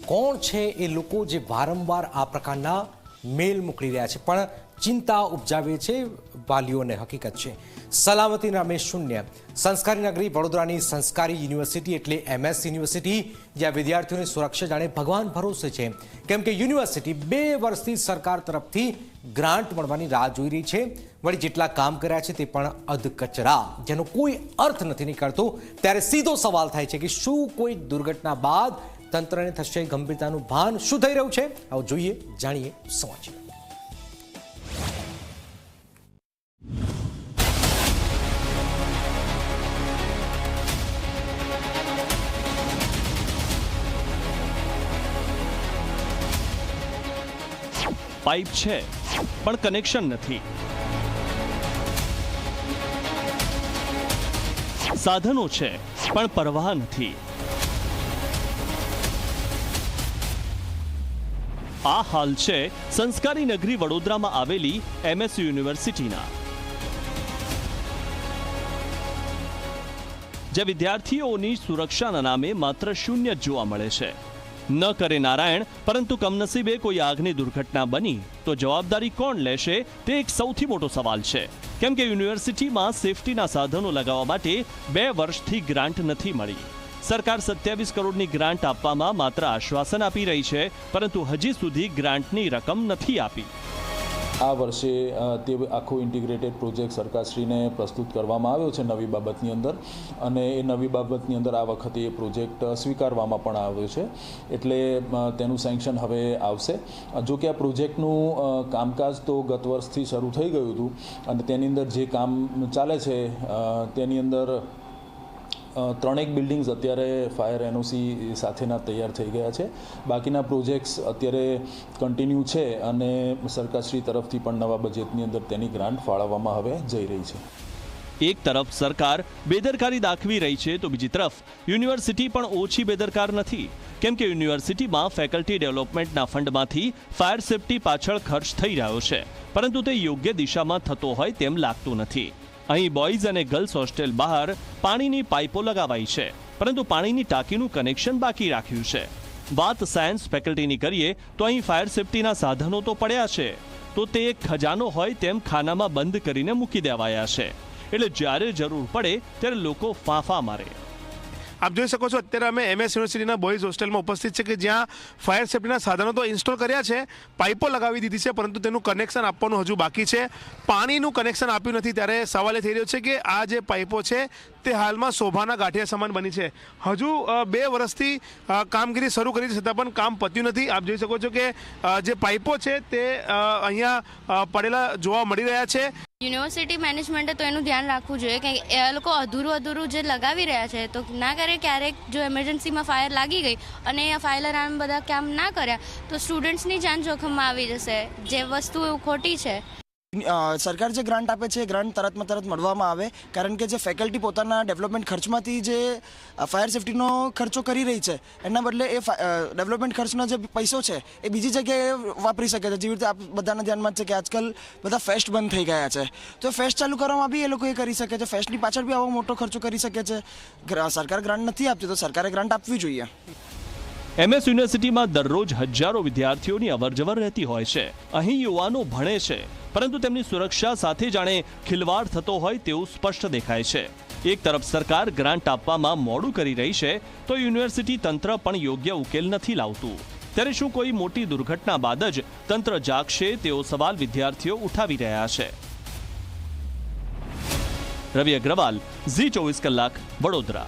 કોણ છે એ લોકો જે વારંવાર આ પ્રકારના મેલ મોકલી રહ્યા છે પણ ચિંતા ઉપજાવે છે વાલીઓને? હકીકત છે સલામતી નામે શૂન્ય. સંસ્કારી નગરી વડોદરાની સંસ્કારી યુનિવર્સિટી એટલે MS યુનિવર્સિટી, જ્યાં વિદ્યાર્થીઓની સુરક્ષા જાણે ભગવાન ભરોસે છે, કેમ કે યુનિવર્સિટી 2 વર્ષથી સરકાર તરફથી ગ્રાન્ટ મળવાની રાહ જોઈ રહી છે. વળી જેટલા કામ કર્યા છે તે પણ અધકચરા, જેનો કોઈ અર્થ નથી નીકળતો. ત્યારે સીધો સવાલ થાય છે કે શું કોઈ દુર્ઘટના બાદ તંત્રને થશે ગંભીરતાનું ભાન? શું થઈ રહ્યું છે આવો જોઈએ, જાણીએ, સમજીએ. પાઇપ છે પણ કનેક્શન નથી, સાધનો છે પણ પરવાહ નથી. આ હાલ છે સંસ્કારી નગરી વડોદરામાં આવેલી MS યુનિવર્સિટીના, જે વિદ્યાર્થીઓની સુરક્ષાના નામે માત્ર શૂન્ય જોવા મળે છે. ન કરે નારાયણ, પરંતુ કમનસીબે કોઈ આગની દુર્ઘટના બની તો જવાબદારી કોણ લેશે તે એક સૌથી મોટો સવાલ છે. કેમ કે યુનિવર્સિટીમાં સેફટીના સાધનો લગાવવા માટે 2 વર્ષથી ગ્રાન્ટ નથી મળી. સરકાર 27 કરોડની ગ્રાન્ટ આપવામાં માત્ર આશ્વાસન આપી રહી છે, પરંતુ હજી સુધી ગ્રાન્ટની રકમ નથી આપી. આ વર્ષે તે આખો ઇન્ટિગ્રેટેડ પ્રોજેક્ટ સરકારશ્રીને પ્રસ્તુત કરવામાં આવ્યો છે નવી બાબતની અંદર, અને એ નવી બાબતની અંદર આ વખતે એ પ્રોજેક્ટ સ્વીકારવામાં પણ આવ્યો છે, એટલે તેનું સેન્કશન હવે આવશે. જો કે આ પ્રોજેક્ટનું કામકાજ તો ગત વર્ષથી શરૂ થઈ ગયું હતું, અને તેની અંદર જે કામ ચાલે છે તેની અંદર 3 બિલ્ડિંગ્સ અત્યારે ફાયર NOC સાથેના તૈયાર થઈ ગયા છે. બાકીના પ્રોજેક્ટ્સ અત્યારે કન્ટિન્યુ છે, અને સરકારશ્રી તરફથી પણ નવા બજેટની અંદર તેની ગ્રાન્ટ ફાળવવામાં હવે જઈ રહી છે. એક તરફ સરકાર બેદરકારી દાખવી રહી છે, તો બીજી તરફ યુનિવર્સિટી પણ ઓછી બેદરકાર નથી. કેમ કે યુનિવર્સિટીમાં ફેકલ્ટી ડેવલપમેન્ટના ફંડમાંથી ફાયર સેફટી પાછળ ખર્ચ થઈ રહ્યો છે, પરંતુ તે યોગ્ય દિશામાં થતો હોય તેમ લાગતું નથી. અહીં બોયઝ અને ગર્લ્સ હોસ્ટેલ બહાર પાણીની પાઇપો લગાવાઈ છે, પરંતુ પાણીની ટાંકીનું કનેક્શન બાકી રાખ્યું છે. વાત સાયન્સ ફેકલ્ટીની કરીએ તો અહીં ફાયર સેફટીના સાધનો તો પડ્યા છે, તો તે એક ખજાનો હોય તેમ ખાનામાં બંધ કરીને મૂકી દેવાયા છે. એટલે જ્યારે જરૂર પડે ત્યારે લોકો ફાંફા મારે. આપ જોઈ શકો છો અત્યારે અમે MS યુનિવર્સિટીના બોયઝ હોસ્ટેલમાં ઉપસ્થિત છે, કે જ્યાં ફાયર સેફટીના સાધનો તો ઇન્સ્ટોલ કર્યા છે, પાઇપો લગાવી દીધી છે, પરંતુ તેનું કનેક્શન આપવાનું હજુ બાકી છે. પાણીનું કનેક્શન આપ્યું નથી. ત્યારે સવાલ એ થઈ રહ્યો છે કે આ જે પાઇપો છે તે હાલમાં શોભાના ગાંઠિયા સમાન બની છે. હજુ 2 વર્ષથી કામગીરી શરૂ કરી છતાં પણ કામ પત્યું નથી. આપ જોઈ શકો છો કે જે પાઇપો છે તે અહીંયા પડેલા જોવા મળી રહ્યા છે. યુનિવર્સિટી મેનેજમેન્ટે તો એનું ધ્યાન રાખવું જોઈએ કે એ લોકો અધૂરું જે લગાવી રહ્યા છે, તો ના કરે ક્યારેક જો એમરજન્સીમાં ફાયર લાગી ગઈ અને આ ફાયર અલાર્મ બધા કામ ના કર્યા તો સ્ટુડન્ટ્સની જાન જોખમમાં આવી જશે, જે વસ્તુ ખોટી છે. સરકાર જે ગ્રાન્ટ આપે છે એ ગ્રાન્ટ તરત મળવામાં આવે, કારણ કે જે ફેકલ્ટી પોતાના ડેવલપમેન્ટ ખર્ચમાંથી જે ફાયર સેફટીનો ખર્ચો કરી રહી છે, એના બદલે એ ડેવલપમેન્ટ ખર્ચનો જે પૈસો છે એ બીજી જગ્યાએ વાપરી શકે છે. જેવી રીતે આપ બધાના ધ્યાનમાં છે કે આજકાલ બધા ફેસ્ટ બંધ થઈ ગયા છે, તો ફેસ્ટ ચાલુ કરવામાં બી એ લોકો એ કરી શકે છે. ફેસ્ટની પાછળ બી આવો મોટો ખર્ચો કરી શકે છે. સરકાર ગ્રાન્ટ નથી આપતી તો સરકારે ગ્રાન્ટ આપવી જોઈએ. MS યુનિવર્સિટીમાં દરરોજ હજારો વિદ્યાર્થીઓની અવરજવર રહેતી હોય છે. અહીં યુવાનો ભણે છે, પરંતુ તેમની સુરક્ષા સાથે જાણે ખિલવાડ થતો હોય તેવું સ્પષ્ટ દેખાય છે. એક તરફ સરકાર ગ્રાન્ટ આપવામાં મોડું કરી રહી છે, તો યુનિવર્સિટી તંત્ર પણ યોગ્ય ઉકેલ નથી લાવતું. ત્યારે શું કોઈ મોટી દુર્ઘટના બાદ જ તંત્ર જાગશે તેવો સવાલ વિદ્યાર્થીઓ ઉઠાવી રહ્યા છે. રવિ અગ્રવાલ, Zee 24 કલાક, વડોદરા.